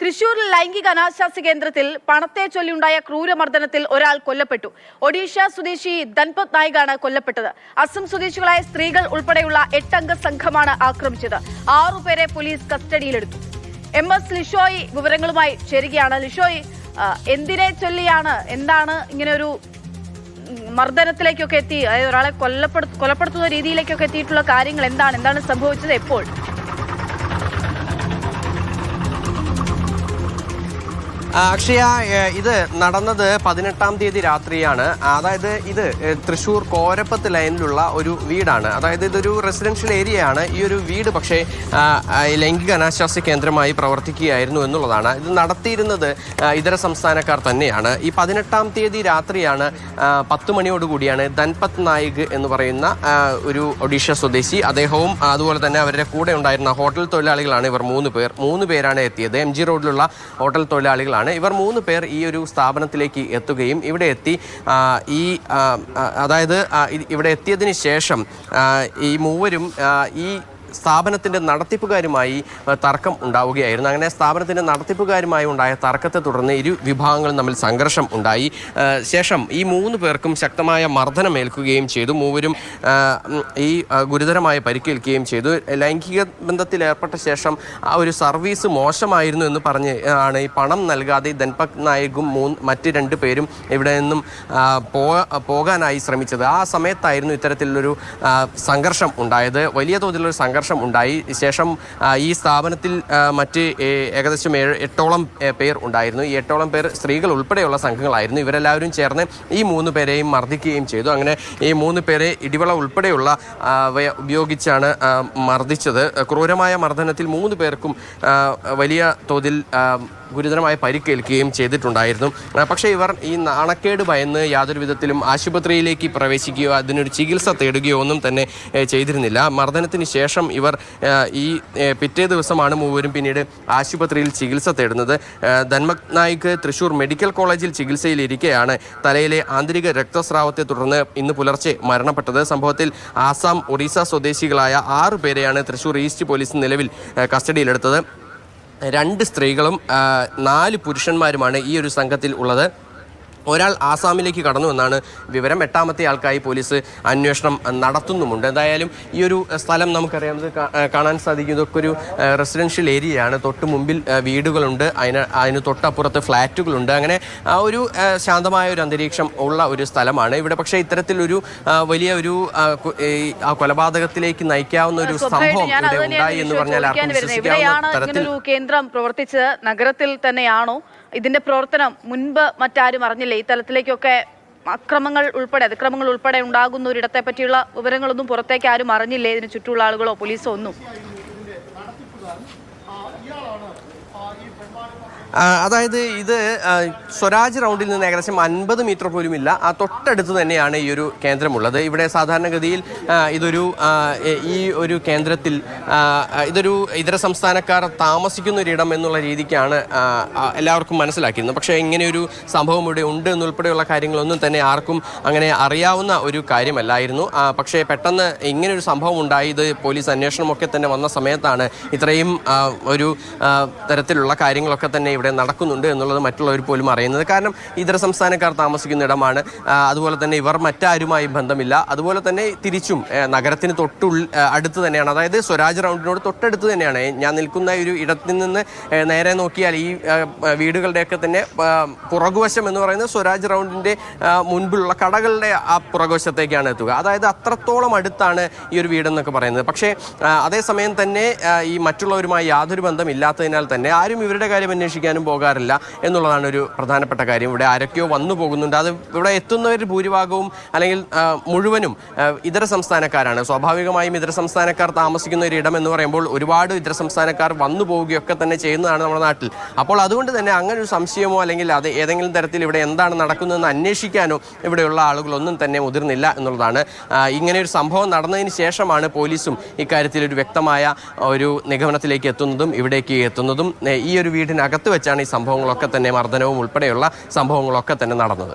തൃശൂരിൽ ലൈംഗിക അനാശാസ്യ കേന്ദ്രത്തിൽ പണത്തെ ചൊല്ലിയുണ്ടായ ക്രൂരമർദ്ദനത്തിൽ ഒരാൾ കൊല്ലപ്പെട്ടു. ഒഡീഷ സ്വദേശി ധൻപത് നായികാണ് കൊല്ലപ്പെട്ടത്. അസം സ്വദേശികളായ സ്ത്രീകൾ ഉൾപ്പെടെയുള്ള 8 അംഗ സംഘമാണ് ആക്രമിച്ചത്. 6 പേരെ പോലീസ് കസ്റ്റഡിയിലെടുത്തു. MS ലിഷോയ് വിവരങ്ങളുമായി ചേരുകയാണ്. ലിഷോയ്, എന്തിനെ ചൊല്ലിയാണ്, എന്താണ് ഇങ്ങനെ ഒരു മർദ്ദനത്തിലേക്കൊക്കെ എത്തി, അതായത് ഒരാളെ കൊലപ്പെടുത്തുന്ന രീതിയിലേക്കൊക്കെ എത്തിയിട്ടുള്ള കാര്യങ്ങൾ എന്താണ് സംഭവിച്ചത്, എപ്പോൾ? അക്ഷയ, ഇത് നടന്നത് 18-ാം തീയതി രാത്രിയാണ്. അതായത് ഇത് തൃശ്ശൂർ കോരപ്പത്ത് ലൈനിലുള്ള ഒരു വീടാണ്. അതായത് ഇതൊരു റെസിഡൻഷ്യൽ ഏരിയയാണ്. ഈ ഒരു വീട് പക്ഷേ ലൈംഗിക അനാശാസ്യ കേന്ദ്രമായി പ്രവർത്തിക്കുകയായിരുന്നു എന്നുള്ളതാണ്. ഇത് നടത്തിയിരുന്നത് ഇതര സംസ്ഥാനക്കാർ തന്നെയാണ്. ഈ 18-ാം തീയതി രാത്രിയാണ് 10 മണിയോടുകൂടിയാണ് ധൻപത് നായിക് എന്ന് പറയുന്ന ഒരു ഒഡീഷ സ്വദേശി, അദ്ദേഹവും അതുപോലെ തന്നെ അവരുടെ കൂടെ ഉണ്ടായിരുന്ന ഹോട്ടൽ തൊഴിലാളികളാണ് ഇവർ 3 പേരാണ് എത്തിയത്. MG റോഡിലുള്ള ഹോട്ടൽ തൊഴിലാളികളാണ് ഇവർ 3 പേർ. ഈ ഒരു സ്ഥാപനത്തിലേക്ക് എത്തുകയും ഇവിടെ എത്തി അതായത് ഇവിടെ എത്തിയതിന് ശേഷം ഈ മൂവരും ഈ സ്ഥാപനത്തിൻ്റെ നടത്തിപ്പുകാരുമായി തർക്കം ഉണ്ടാവുകയായിരുന്നു. അങ്ങനെ സ്ഥാപനത്തിൻ്റെ നടത്തിപ്പുകാരുമായി ഉണ്ടായ തർക്കത്തെ തുടർന്ന് ഇരു വിഭാഗങ്ങളും തമ്മിൽ സംഘർഷം ഉണ്ടായി. ശേഷം ഈ 3 പേർക്കും ശക്തമായ മർദ്ദനമേൽക്കുകയും ചെയ്തു. മൂവരും ഈ ഗുരുതരമായ പരിക്കേൽക്കുകയും ചെയ്തു. ലൈംഗിക ബന്ധത്തിൽ ഏർപ്പെട്ട ശേഷം ആ ഒരു സർവീസ് മോശമായിരുന്നു എന്ന് പറഞ്ഞ് ആണ് ഈ പണം നൽകാതെ ധൻപത് നായികും മറ്റ് 2 പേരും ഇവിടെ നിന്നും പോകാനായി ശ്രമിച്ചത്. ആ സമയത്തായിരുന്നു ഇത്തരത്തിലുള്ളൊരു സംഘർഷം ഉണ്ടായത്. വലിയ തോതിലുള്ളൊരു സംഘർഷം ഉണ്ടായി. ശേഷം ഈ സ്ഥാപനത്തിൽ മറ്റ് ഏകദേശം 8ഓളം പേർ ഉണ്ടായിരുന്നു. ഈ 8ഓളം പേർ സ്ത്രീകൾ ഉൾപ്പെടെയുള്ള സംഘങ്ങളായിരുന്നു. ഇവരെല്ലാവരും ചേർന്ന് ഈ 3 പേരെയും മർദ്ദിക്കുകയും ചെയ്തു. അങ്ങനെ ഈ 3 പേരെ ഇടിവള ഉൾപ്പെടെയുള്ള ഉപയോഗിച്ചാണ് മർദ്ദിച്ചത്. ക്രൂരമായ മർദ്ദനത്തിൽ 3 പേർക്കും വലിയ തോതിൽ ഗുരുതരമായ പരിക്കേൽക്കുകയും ചെയ്തിട്ടുണ്ടായിരുന്നു. പക്ഷേ ഇവർ ഈ നാണക്കേട് ഭയന്ന് യാതൊരു വിധത്തിലും ആശുപത്രിയിലേക്ക് പ്രവേശിക്കുകയോ അതിനൊരു ചികിത്സ തേടുകയോ ഒന്നും തന്നെ ചെയ്തിരുന്നില്ല. മർദ്ദനത്തിന് ശേഷം ഇവർ ഈ പിറ്റേ ദിവസമാണ് മൂവരും പിന്നീട് ആശുപത്രിയിൽ ചികിത്സ തേടുന്നത്. ധൻപത് നായിക് തൃശ്ശൂർ മെഡിക്കൽ കോളേജിൽ ചികിത്സയിലിരിക്കെയാണ് തലയിലെ ആന്തരിക രക്തസ്രാവത്തെ തുടർന്ന് ഇന്ന് പുലർച്ചെ മരണപ്പെട്ടത്. സംഭവത്തിൽ ആസാം, ഒറീസ സ്വദേശികളായ 6 പേരെയാണ് തൃശ്ശൂർ ഈസ്റ്റ് പോലീസ് നിലവിൽ കസ്റ്റഡിയിലെടുത്തത്. 2 സ്ത്രീകളും 4 പുരുഷന്മാരുമാണ് ഈ ഒരു സംഘത്തിൽ ഉള്ളത്. ഒരാൾ ആസാമിലേക്ക് കടന്നു എന്നാണ് വിവരം. 8ാമത്തെ ആൾക്കായി പോലീസ് അന്വേഷണം നടത്തുന്നുമുണ്ട്. എന്തായാലും ഈ ഒരു സ്ഥലം നമുക്കറിയാവുന്നത് കാണാൻ സാധിക്കും. ഇതൊക്കെ ഒരു റെസിഡൻഷ്യൽ ഏരിയയാണ്. തൊട്ട് മുമ്പിൽ വീടുകളുണ്ട്, അതിന് തൊട്ടപ്പുറത്ത് ഫ്ലാറ്റുകളുണ്ട്. അങ്ങനെ ഒരു ശാന്തമായ ഒരു അന്തരീക്ഷം ഉള്ള ഒരു സ്ഥലമാണ് ഇവിടെ. പക്ഷേ ഇത്തരത്തിലൊരു വലിയ ഒരു കൊലപാതകത്തിലേക്ക് നയിക്കാവുന്ന ഒരു സംഭവം ഇവിടെ ഉണ്ടായി എന്ന് പറഞ്ഞാൽ ആർക്കും വിശ്വസിക്കാവുന്ന തരത്തിൽ കേന്ദ്രം പ്രവർത്തിച്ചത് നഗരത്തിൽ തന്നെയാണോ? ഇതിന്റെ പ്രവർത്തനം മുൻപ് മറ്റാരും അറിഞ്ഞില്ലേ? ഈ തലത്തിലേക്കൊക്കെ അതിക്രമങ്ങൾ ഉൾപ്പെടെ ഉണ്ടാകുന്ന ഒരിടത്തെ പറ്റിയുള്ള വിവരങ്ങളൊന്നും പുറത്തേക്ക് ആരും അറിഞ്ഞില്ലേ? ഇതിന് ചുറ്റുമുള്ള ആളുകളോ പോലീസോ ഒന്നും? അതായത് ഇത് സ്വരാജ് റൗണ്ടിൽ നിന്ന് ഏകദേശം 50 മീറ്റർ പോലും ഇല്ല. ആ തൊട്ടടുത്ത് തന്നെയാണ് ഈ ഒരു കേന്ദ്രമുള്ളത്. ഇവിടെ സാധാരണഗതിയിൽ ഈ ഒരു കേന്ദ്രത്തിൽ ഇതൊരു ഇതര സംസ്ഥാനക്കാർ താമസിക്കുന്ന ഒരിടം എന്നുള്ള രീതിക്കാണ് എല്ലാവർക്കും മനസ്സിലാക്കിയിരുന്നത്. പക്ഷേ ഇങ്ങനെയൊരു സംഭവം ഇവിടെ ഉണ്ട് എന്നുൾപ്പെടെയുള്ള കാര്യങ്ങളൊന്നും തന്നെ ആർക്കും അങ്ങനെ അറിയാവുന്ന ഒരു കാര്യമല്ലായിരുന്നു. പക്ഷേ പെട്ടെന്ന് ഇങ്ങനെയൊരു സംഭവം ഉണ്ടായി. ഇത് പോലീസ് അന്വേഷണമൊക്കെ തന്നെ വന്ന സമയത്താണ് ഇത്രയും ഒരു തരത്തിലുള്ള കാര്യങ്ങളൊക്കെ തന്നെ ഇവിടെ നടക്കുന്നുണ്ട് എന്നുള്ളത് മറ്റുള്ളവർ പോലും അറിയുന്നത്. കാരണം ഇതര സംസ്ഥാനക്കാർ താമസിക്കുന്ന ഇടമാണ്. അതുപോലെ തന്നെ ഇവർ മറ്റാരുമായി ബന്ധമില്ല. അതുപോലെ തന്നെ തിരിച്ചും നഗരത്തിന് അടുത്ത് തന്നെയാണ്. അതായത് സ്വരാജ് റൗണ്ടിനോട് തൊട്ടടുത്ത് തന്നെയാണ്. ഞാൻ നിൽക്കുന്ന ഒരു ഇടത്തിൽ നിന്ന് നേരെ നോക്കിയാൽ ഈ വീടുകളുടെയൊക്കെ തന്നെ പുറകുവശം എന്ന് പറയുന്നത് സ്വരാജ് റൗണ്ടിൻ്റെ മുൻപിലുള്ള കടകളുടെ ആ പുറകുവശത്തേക്കാണ് എത്തുക. അതായത് അത്രത്തോളം അടുത്താണ് ഈ ഒരു വീടെന്നൊക്കെ പറയുന്നത്. പക്ഷേ അതേസമയം തന്നെ ഈ മറ്റുള്ളവരുമായി യാതൊരു ബന്ധമില്ലാത്തതിനാൽ തന്നെ ആരും ഇവരുടെ കാര്യം അന്വേഷിക്കാനും പോകാറില്ല എന്നുള്ളതാണ് ഒരു പ്രധാനപ്പെട്ട കാര്യം. ഇവിടെ ആരൊക്കെയോ വന്നു പോകുന്നുണ്ട്. അത് ഇവിടെ എത്തുന്നവർ ഭൂരിഭാഗവും അല്ലെങ്കിൽ മുഴുവനും ഇതര സംസ്ഥാനക്കാരാണ്. സ്വാഭാവികമായും ഇതര സംസ്ഥാനക്കാർ താമസിക്കുന്ന ഒരു ഇടം എന്ന് പറയുമ്പോൾ ഒരുപാട് ഇതര സംസ്ഥാനക്കാർ വന്നു പോവുകയൊക്കെ തന്നെ ചെയ്യുന്നതാണ് നമ്മുടെ നാട്ടിൽ. അപ്പോൾ അതുകൊണ്ട് തന്നെ അങ്ങനെ ഒരു സംശയമോ അല്ലെങ്കിൽ അത് ഏതെങ്കിലും തരത്തിൽ ഇവിടെ എന്താണ് നടക്കുന്നതെന്ന് അന്വേഷിക്കാനോ ഇവിടെയുള്ള ആളുകളൊന്നും തന്നെ മുതിർന്നില്ല എന്നുള്ളതാണ്. ഇങ്ങനെ ഒരു സംഭവം നടന്നതിന് ശേഷമാണ് പോലീസും ഇക്കാര്യത്തിൽ ഒരു വ്യക്തമായ ഒരു നിഗമനത്തിലേക്ക് എത്തുന്നതും ഇവിടേക്ക് എത്തുന്നതും. ഈ ഒരു വീടിനകത്ത് വെച്ചാണ് ഈ സംഭവങ്ങളൊക്കെ തന്നെ, മർദ്ദനവും ഉൾപ്പെടെയുള്ള സംഭവങ്ങളൊക്കെ തന്നെ നടന്നത്.